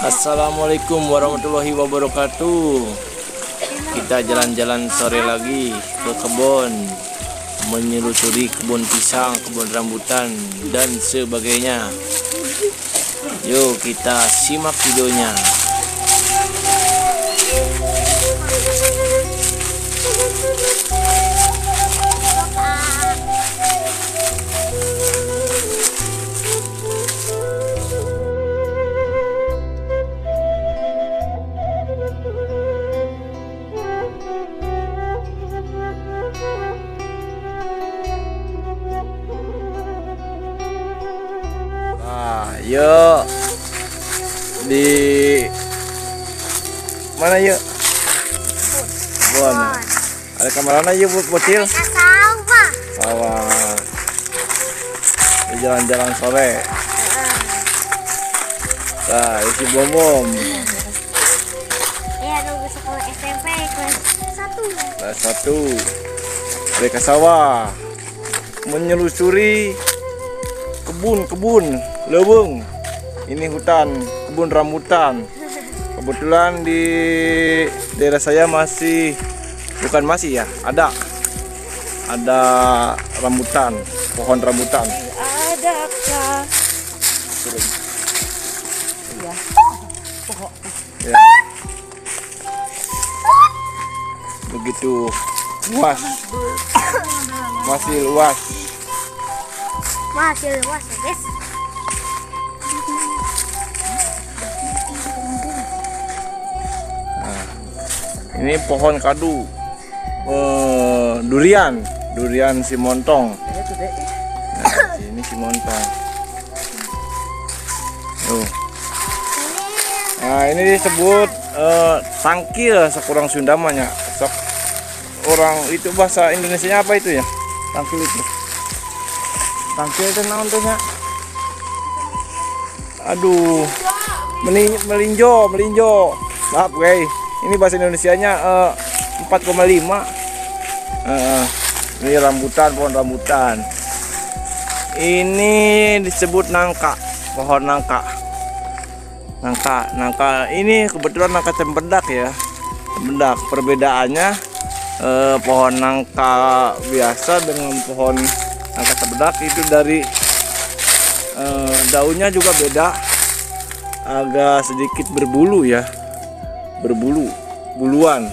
Assalamualaikum warahmatullahi wabarakatuh. Kita jalan-jalan sore lagi ke kebun, menyelusuri kebun pisang, kebun rambutan dan sebagainya. Yuk kita simak videonya. Yuk di mana yuk? Kebun. Ada kamarana yuk bocil? Sawah. Jalan-jalan sore. Nah, isi bom-bom. Iya, nunggu sekolah SMP kelas 1. Kelas 1. Mereka sawah. Menyelusuri kebun leweng. Ini hutan, kebun rambutan. Kebetulan di daerah saya ada rambutan, pohon rambutan. Adakah? Iya. Ya. Begitu luas, masih luas. Masih luas ya guys. Nah, ini pohon kadu, durian si montong. Nah, ini si montong. Tuh. Nah, ini disebut tangkil sekurang Sundamanya. Orang itu bahasa Indonesianya apa itu ya? Tangkil itu. Tangkil itu namanya. Aduh. Melinjo. Maaf guys. Ini bahasa Indonesianya 4,5. Ini rambutan, pohon rambutan. Ini disebut nangka, pohon nangka. Nangka ini kebetulan nangka cempedak ya. Cempedak. Perbedaannya pohon nangka biasa dengan pohon nangka cempedak itu dari daunnya juga beda, agak sedikit berbulu ya, buluan.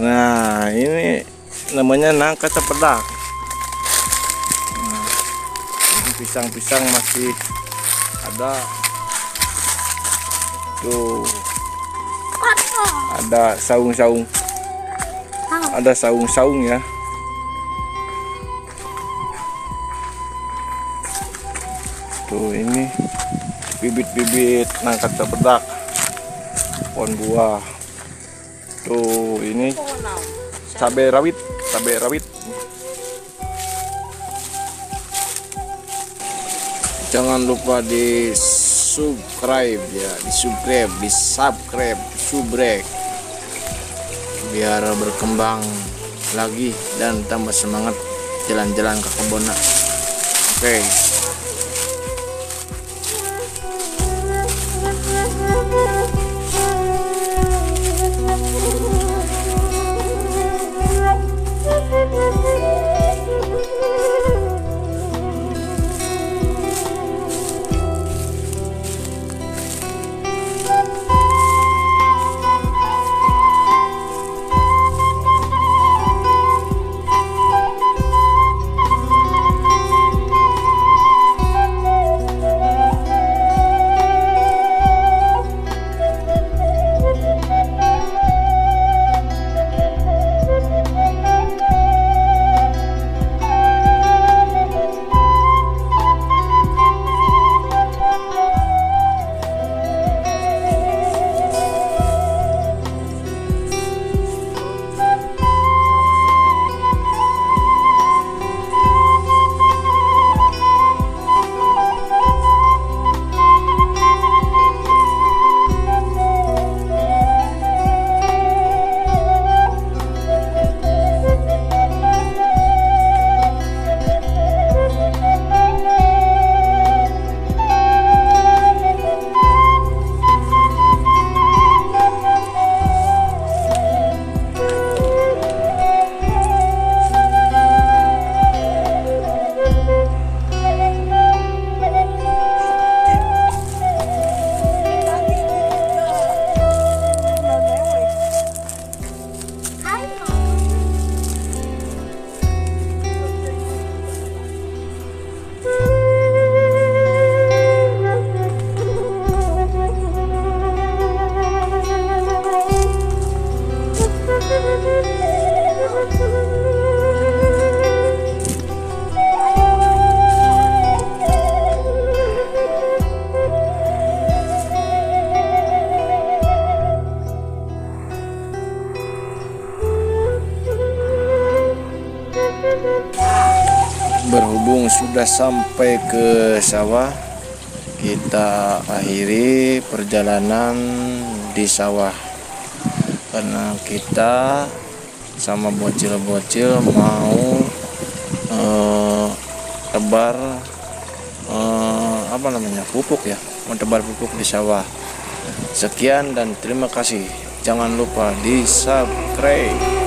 Nah, ini namanya nangka cempedak. Nah, ini pisang-pisang masih ada tuh, ada saung-saung. Ada saung-saung ya. Tuh, ini bibit-bibit nangka cempedak, pohon buah. Tuh, ini cabai rawit. Jangan lupa di subscribe ya, di subscribe biar berkembang lagi dan tambah semangat jalan-jalan ke kebun. Oke. Berhubung sudah sampai ke sawah, kita akhiri perjalanan di sawah karena kita sama bocil-bocil mau tebar pupuk ya, mau tebar pupuk di sawah. Sekian dan terima kasih. Jangan lupa di subscribe.